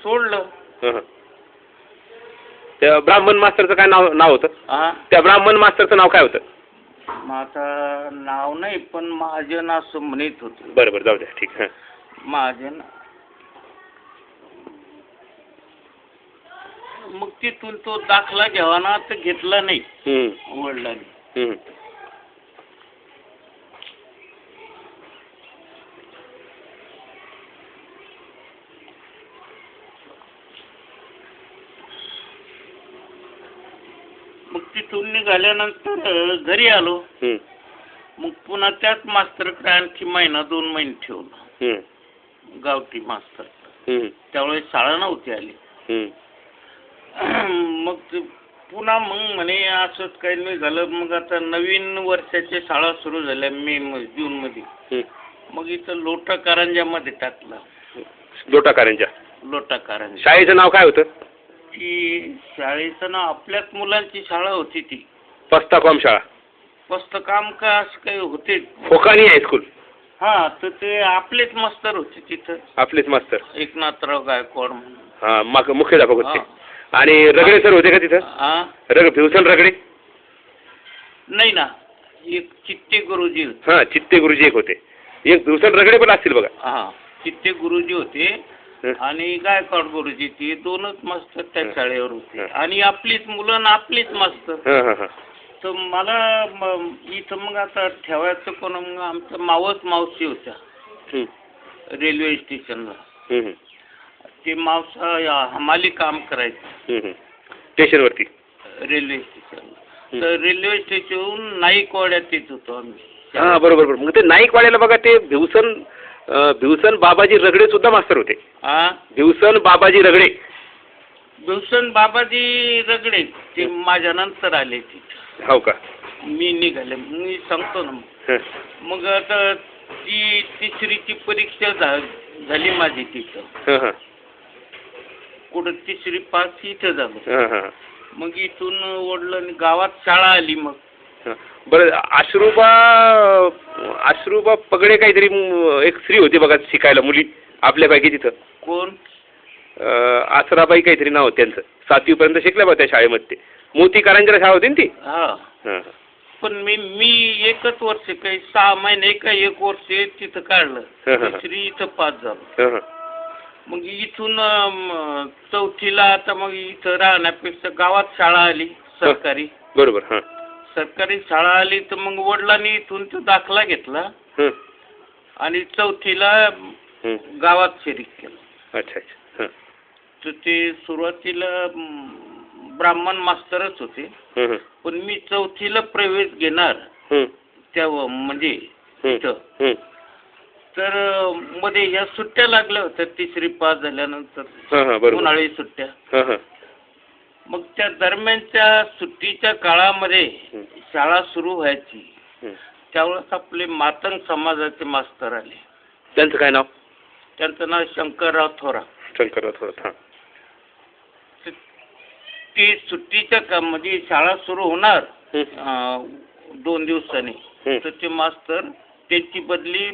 सोडलं. त्या ब्राह्मण मास्तरचं काय नाव होतं? त्या ब्राह्मण मास्तरचं नाव काय होतं? मग आता नाव नाही, पण महाजन असं म्हणत होते. बरं जाऊ द्या, ठीक. महाजन. मग तिथून तो दाखला घ्यावा ना, तर घेतला नाही वडिलांनी. मग तिथून निघाल्यानंतर घरी आलो. मग पुन्हा त्याच मास्तरकडे आणखी महिना 2 महिने ठेवलं. गावठी मास्तर. त्यावेळेस शाळा नव्हती आली. मग पुन्हा मग म्हणे असंच काही नाही झालं. मग आता नवीन वर्षाच्या शाळा सुरू झाल्या जून मध्ये. मग इथं लोटा कारंजामध्ये टाकलं. लोटा कारंजा. शाळेचं नाव काय होतं? ती शाळेचं नाव आपल्याच मुलांची शाळा होती ती. पस्ताकॉम शाळा. पस्तकाम का असं काही होते. फोकानी हायस्कूल. तर ते आपलेच मास्तर होते तिथं. आपलेच मास्तर. एकनाथराव गायकवाड म्हणून. मुख्याध्यापक होते. आणि रगडे सर होते का तिथं? भिवसन रगडे? नाही ना, एक चित्ते गुरुजी होते. चित्ते गुरुजी एक होते. एक भिवसन रगडे पण असतील बघा. चित्ते गुरुजी होते आणि गायकवाड गुरुजी. ती 2च मास्तर त्या शाळेवर होते. आणि आपलीच मुलं ना आपलीच मास्तर. तर मला इथं मग आता ठेवायचं कोण? मग आमचं मावशी होत्या रेल्वे स्टेशनला. ते मावसा हमाली काम करायचं स्टेशनवरती. रेल्वे स्टेशनला. तर रेल्वे स्टेशनहून नाईकवाड्यात येत होतो आम्ही. बरोबर. मग ते नाईकवाड्याला बघा, ते भिवसन बाबाजी रगडे सुद्धा मास्तर होते. भिवसन बाबाजी रगडे ते माझ्या नंतर आले तिथे. हो का? मी निघाले. मी सांगतो ना. मग आता ती 3रीची परीक्षा झाली माझी तिथं. कुठं 3री पास इथं झालं. मग इथून वडिलांनी गावात शाळा आली. मग बरं, आश्रुबा पगडे काहीतरी एक स्त्री होती बघा शिकायला मुली आपल्यापैकी तिथं. कोण? आसराबाई काहीतरी नाव त्यांचं. 7वी पर्यंत शिकल्या बघा त्या शाळेमध्ये. मोती कारंजला शाळा होती ना ती. पण मी एकच वर्ष काही 6 महिने का 1 वर्ष तिथं काढलं. 3री इथं पास झालो. मग इथून 4थीला आता मग इथं राहण्यापेक्षा गावात शाळा आली सरकारी. बरोबर. सरकारी शाळा आली तर मग वडिलांनी इथून तो दाखला घेतला आणि 4थीला गावात शिरीक केलं. अच्छा. तर ते सुरुवातीला ब्राह्मण मास्तरच होते. पण मी 4थीला प्रवेश घेणार तेव्हा म्हणजे तिथं. तर मध्ये ह्या सुट्ट्या लागल्या होत्या 3री पास झाल्यानंतर. उन्हाळी सुट्ट्या. मग त्या दरम्यानच्या सुट्टीच्या काळामध्ये शाळा सुरू व्हायची. त्यावेळेस आपले मातंग समाजाचे मास्तर आले. त्यांचं काय नाव? त्यांचं नाव शंकरराव थोरात. ती सुट्टीच्या म्हणजे शाळा सुरू होणार 2 दिवसांनी. तर ते मास्तर त्यांची बदली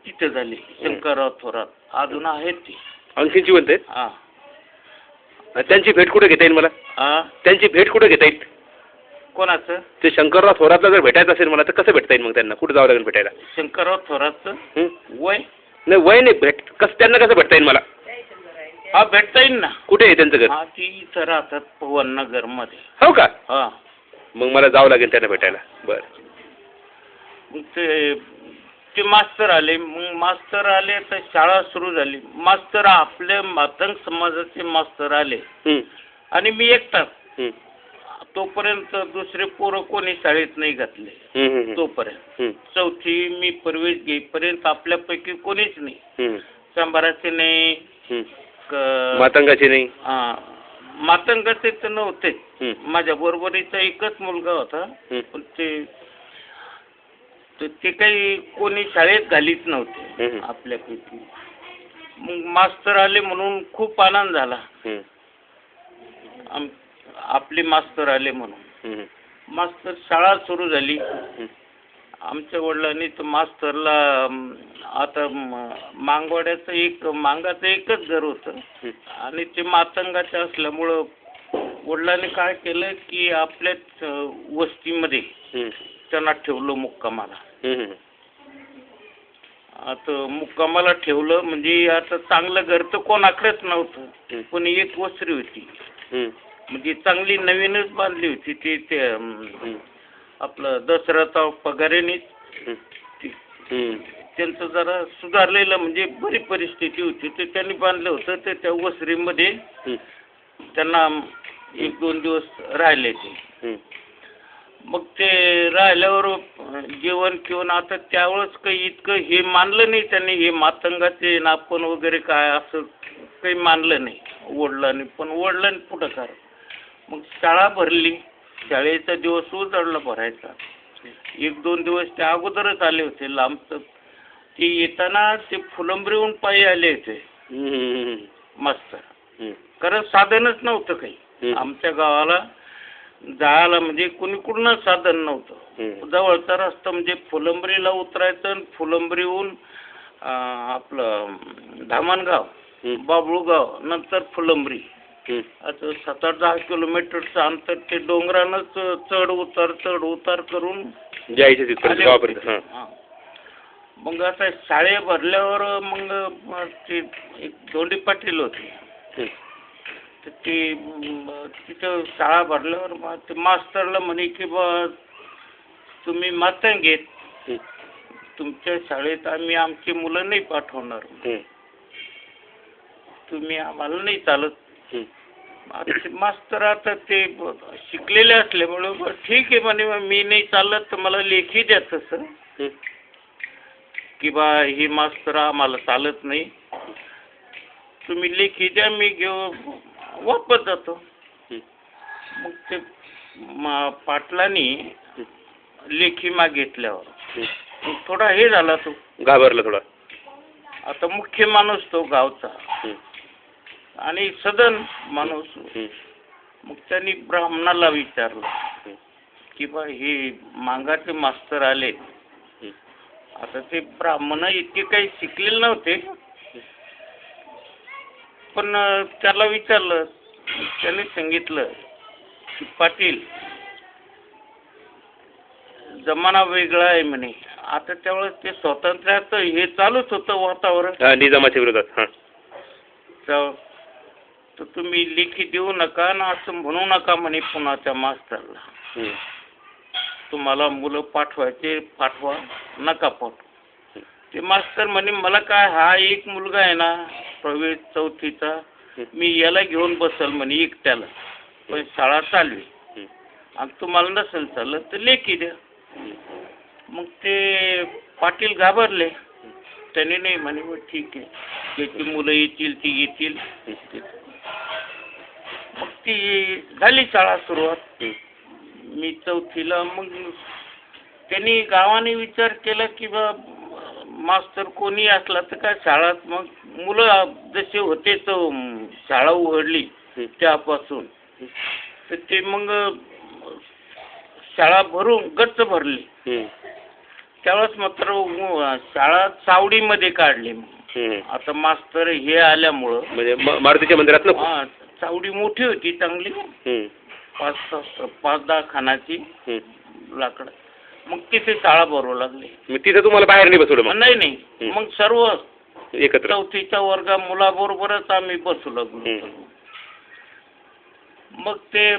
तिथे झाली. शंकरराव थोरात अजून आहेत ते. आणखी जिवंत आहेत? त्यांची भेट कुठे घेता येईल मला? त्यांची भेट कुठे घेता येईल? कोणाचं? ते शंकरराव थोरातला जर भेटायचं असेल मला तर कसं भेटता येईल? मग त्यांना कुठे जावं लागेल भेटायला? शंकरराव थोरातचं वय नाही. त्यांना कसं भेटता येईल मला? भेटता येईल ना. कुठे आहे त्यांचं घर? ती इथं राहतात पवननगर मध्ये. हो का? मग मला जावं लागेल त्यांना भेटायला. बरं. मग ते मास्तर आले. मग मास्तर आले तर शाळा सुरू झाली. मास्तर आपल्या मातंग समाजाचे मास्तर आले आणि मी एकटाच. तोपर्यंत दुसरे पोरं कोणी शाळेत नाही घातले. तोपर्यंत 4थी मी प्रवेश घेईपर्यंत आपल्यापैकी कोणीच नाही. सांबाराचे नाही, मातंगाचे नाही. मातंगाचे तर नव्हते. माझ्या बरोबरीचा एकच मुलगा होता. पण ते काही कोणी शाळेत घालीत नव्हते आपल्यापैकी. मग मास्तर आले म्हणून खूप आनंद झाला. आपले मास्तर आले म्हणून. मास्तर शाळा सुरू झाली आमच्या वडिलांनी तर मास्तरला आता मांगवाड्याचं मांगाचं एकच घर होतं आणि ते मातंगाचे असल्यामुळं वडिलांनी काय केलं की आपल्याच वस्तीमध्ये त्यांना ठेवलं मुक्कामाला. आता मुक्कामाला ठेवलं म्हणजे आता चांगलं घर तर कोणाकडेच नव्हतं, पण एक वस्त्री होती म्हणजे चांगली नवीनच बांधली होती. ते आपलं दसराचा पगारेनेच त्यांचं जरा सुधारलेलं म्हणजे बरी परिस्थिती होती, ते त्यांनी बांधलं होतं. ते त्या वस्त्रीमध्ये त्यांना 1-2 दिवस राहिले ते. मग ते राहिल्यावर जेवण किंवा आता त्यावेळेस काही इतकं हे मानलं नाही त्यांनी, हे मातंगाचे नापण वगैरे काय असं काही मानलं नाही वडिलांनी. पण वडिलांनी पुढाकार. मग शाळा भरली, शाळेचा दिवस उजळला भरायचा. 1-2 दिवस ते अगोदरच आले होते लांबच. ते येताना ते फुलंब्रीहून पायी आले होते मास्तर, कारण साधनच नव्हतं काही आमच्या गावाला जायला, म्हणजे कुणीकडूनच साधन नव्हतं. जवळचा रस्ता म्हणजे फुलंब्रीला उतरायचं आणि फुलंब्रीहून आपलं धामणगाव, बाबळूगाव, नंतर फुलंब्री, आता 7-8-10 किलोमीटरचं अंतर ते डोंगरानंच चढ उतार करून जायचं. मग आता शाळे भरल्यावर मग ते एक धोंडी पाटील होते, तर ते तिथं शाळा भरल्यावर मग ते मास्तरला म्हणे की बा तुम्ही मातंग घेत, तुमच्या शाळेत आम्ही आमची मुलं नाही पाठवणार, तुम्ही आम्हाला नाही चालत. मास्तर आता ते शिकलेले असल्यामुळे ठीक आहे म्हणे, मी नाही चालत तर मला लेखी द्या तसं की बा ही मास्तर आम्हाला चालत नाही, तुम्ही लेखी द्या, मी वापस जातो. मग ते पाटलांनी लेखी मागितल्यावर थोडा हे झाला, तो घाबरला थोडा. आता मुख्य माणूस तो गावचा आणि सदन माणूस. मग त्यांनी ब्राह्मणाला विचारलं की बा हे मांगाचे मास्तर आले. आता ते ब्राह्मण इतके काही शिकलेले नव्हते, पण त्याला विचारलं, त्याने सांगितलं की पाटील जमाना वेगळा आहे म्हणे. आता त्यावेळेस ते स्वातंत्र्याचं हे चालूच होतं वातावरण निजामाच्या विरोधात. तर तुम्ही लेखी देऊ नका ना असं म्हणू नका म्हणे पुण्याच्या मास्तरला. तुम्हाला मुलं पाठवायचे पाठवा, नका पाठवा. ते मास्तर म्हणे मला काय हा एक मुलगा आहे ना प्रवेश 4थीचा, मी याला घेऊन बसल म्हणे एकट्याला, पण शाळा चालवी आणि तुम्हाला नसेल चाललं तर लेखी द्या. मग ते पाटील घाबरले, त्याने नाही म्हणे मग ठीक आहे, त्याची मुलं येतील ती येतील. मग ती झाली शाळा सुरुवात. मी 4थीला. मग त्यांनी गावाने विचार केला की बा मास्तर कोणी असला तर काय शाळात, मग मुलं जसे होते तर शाळा उघडली त्यापासून तर ते मग शाळा गच्च भरली. त्यावेळेस मात्र शाळा चावडीमध्ये काढली. आता मास्तर हे आल्यामुळं म्हणजे मारुतीच्या मंदिरात चावडी मोठी होती चांगली, 5-10 खानाची लाकडं. मग तिथे शाळा भरू लागली. तिथे तुम्हाला बाहेर नाही बसवलं? नाही, मग सर्व एकत्र 4थीच्या वर्गा मुलाबरोबरच आम्ही बसू लागलो. मग ते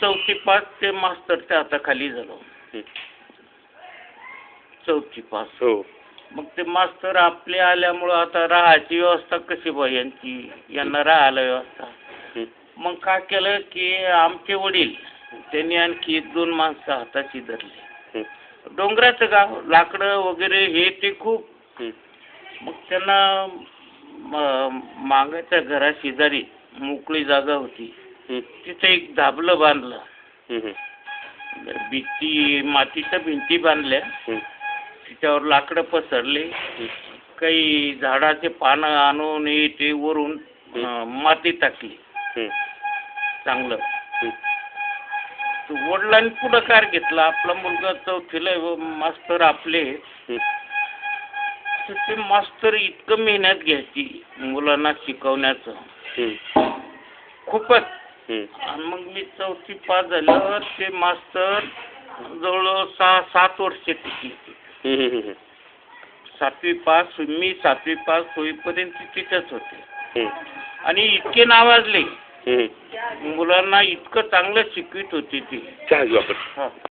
4थी पास ते मास्तरच्या हाताखाली झालो. 4थी पास. मग ते मास्तर आपले आल्यामुळं आता राहायची व्यवस्था कशी बा यांना राहायला व्यवस्था. मग काय केलं की आमचे वडील त्यांनी आणखी 1-2 माणसं हाताची धरली. डोंगराचं गाव, लाकडं वगैरे हे ते खूप. मग त्यांना मागाच्या घरा शेजारी मोकळी जागा होती, तिथे एक धाबलं बांधलं. मातीच्या भिंती बांधल्या, त्याच्यावर लाकडं पसरले, काही झाडाचे पानं आणून ते वरून माती टाकली चांगलं. वडिलांनी पुढाकार घेतला. आपला मुलगा चौथीला आहे व मास्तर आपले, तर ते मास्तर इतकं मेहनत घ्यायची मुलांना शिकवण्याचं खूपच. आणि मग मी 4थी पास झाल्यावर ते मास्तर जवळजवळ 6-7 वर्ष टिकले. 7वी पास, मी 7वी पास होईपर्यंत तिथेच होते आणि इतके नावाजले, मुलांना इतकं चांगलं शिकवित होती ती. चहा घेऊ आपण.